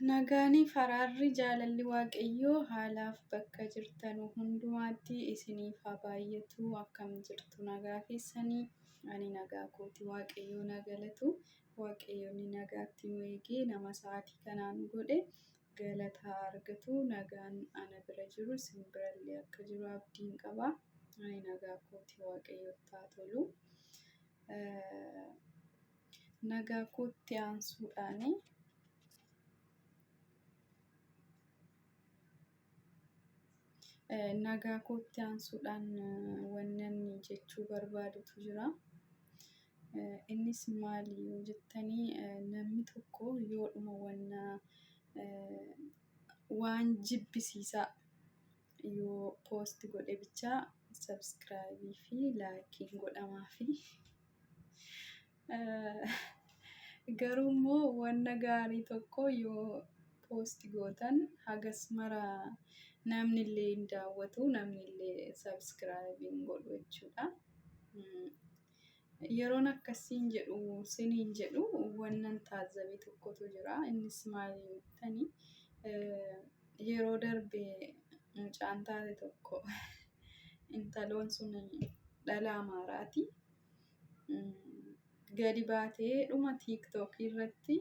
Nagaanii faraarri jaalalli waaqayyoo haalaaf bakka jirtan hundumaatti isiniif haa baay'atu. Akkam jirtu nagaa keessanii? Ani nagaa kooti. Waaqayyoo na galatu. Waaqayyoon nagaatti nu eegee nama sa'aatii kanaan godhe galata argatu. Nagaan ana bira jiru isin birallee akka jiru abdiin qaba. Ani nagaa kooti. Waaqayyootti haa tolu. Nagaa kootti aansuudhaani. Nagaa kootti aansuudhaan wannan jechuu barbaadutu jira. Innis maali yoo jettanii namni tokko yoodhuma waan jibbisiisaa yoo poost godhe bichaa sabskraayibii fi laayikiin godhamaafi. Garuu immoo wanna gaarii tokko yoo poost gootan hagas mara namni illee hin daawwatu, namni illee sabskraayibii godhu jechuudha. Yeroon akkasiin jedhu siniin jedhu wannan taazzabe tokkotu jira. Innis maali jettanii yeroo darbe mucaan taate tokko intaloon sun dhala Amaaraati. Gadi baatee dhuma TikTok irratti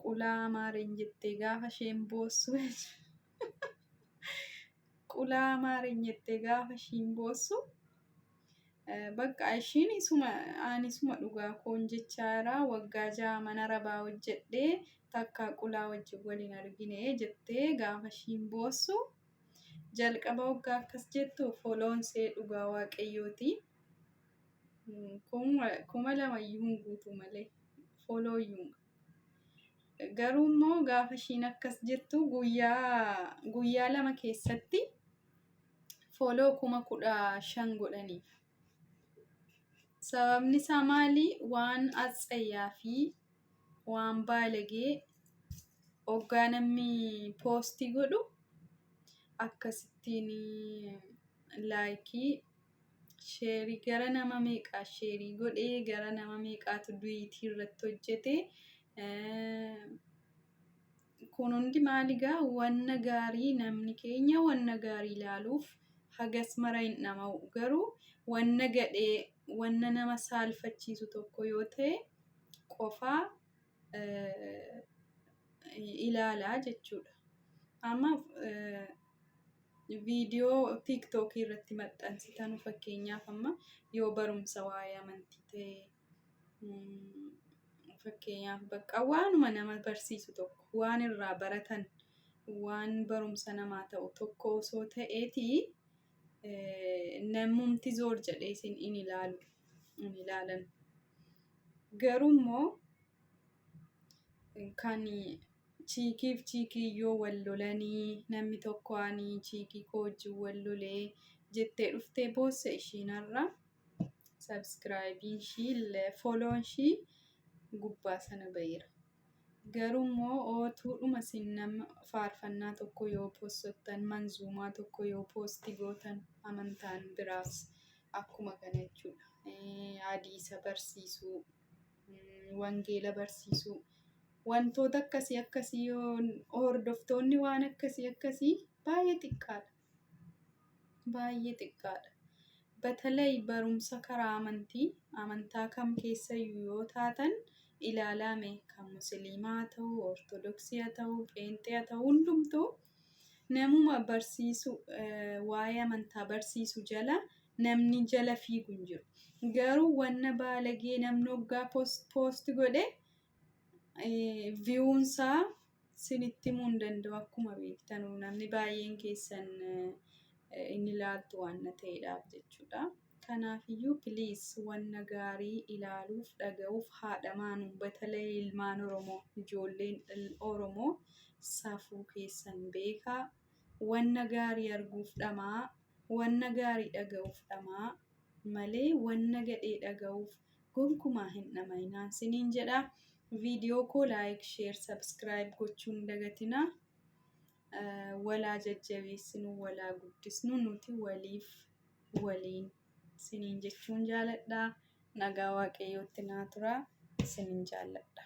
qulaa Amaareen jettee gaafa isheen boossu qulaa Amaareen jettee gaafa isheen boossu bakka ishiin isuma dhugaa koon jechaara waggaa 6 mana rabaa hojjedhee takka qulaa wajjin waliin argine jettee gaafa isheen boossu jalqaba waggaa akkas jettu foloonsee dhugaa waaqayyooti. 2,000 guutuu malee folooyyuu. Garuu immoo gaafa isheen akkas jettu guyyaa 2 keessatti foloo 15,000 godhaniif. Sababni isaa maali? Waan atsayyaa fi waan baalagee hoggaa namni poostii godhu akkasittiin laayikii sheerii gara nama meeqaa sheerii godhee gara nama meeqaatu duwiitii irratti hojjete. Kun hundi maaligaa wanna gaarii namni keenya wanna gaarii ilaaluuf hagas mara hin dhama'u. Garuu wanna gadhee wanna nama saalfachiisu tokko yoo ta'e qofaa ilaalaa jechuudha. Amma viidiyoo TikTok irratti maxxansitan fakkeenyaaf amma yoo barumsa waa'ee amantii ta'e fakkeenyaaf bakka waanuma nama barsiisu tokko waan irraa baratan waan barumsa namaa ta'u tokko osoo ta'eetii namumti zoor jedhee isin in ilaalan. Garuu immoo kan chiikiif chiikii yoo wal lolanii namni tokko ani chiikii koo wajjin wal lolee jettee dhuftee boossa ishiinarra sabskraayibiin ishii foloon ishii gubbaa sana baheera. Garuu immoo ootuudhuma isin nama faarfannaa tokko yoo poostottan manzuumaa tokko yoo poostii gootan amantaan biraas akkuma kana jechuudha. Hadiisa barsiisuu, wangeela barsiisuu wantoota akkasii yoo hordoftoonni waan akkasii baay'ee xiqqaadha. Baay'ee xiqqaadha. Batalay barumsa karaa amantaa kam keessayyuu yoo taatan ilaalame kan musliimaa ta'u, ortodoksii ta'u, pheenxee ta'u hundumtuu namuma barsiisu waa'ee amantaa barsiisu jala namni jala fiigu hin jiru. Garuu wanna baalagee namni hoggaa poost godhe viyuunsaa sinitti himuu hin danda'u akkuma beektan namni baay'een keessan in ilaaltu waan ta'eedhaaf jechuudha. Kanaafiyyuu piliis wanna gaarii ilaaluuf dhaga'uuf haadhamaanu batalay ilmaan Oromoo ijoolleen Oromoo safuu keessan beekaa wanna gaarii arguuf dhamaa wanna gaarii dhaga'uuf dhamaa malee wanna gadhee dhaga'uuf gonkumaa hin dhamayinaan siniin jedha. Viidiyoo koo laayik, sheer, sabskraayib gochuun dagatinaa. Walaa jajjabeessinu, walaa guddisnu nuti waliif waliin siniin jechuun jaaladha. Nagaa waaqayyootti naa turaa. Siniin jaaladha.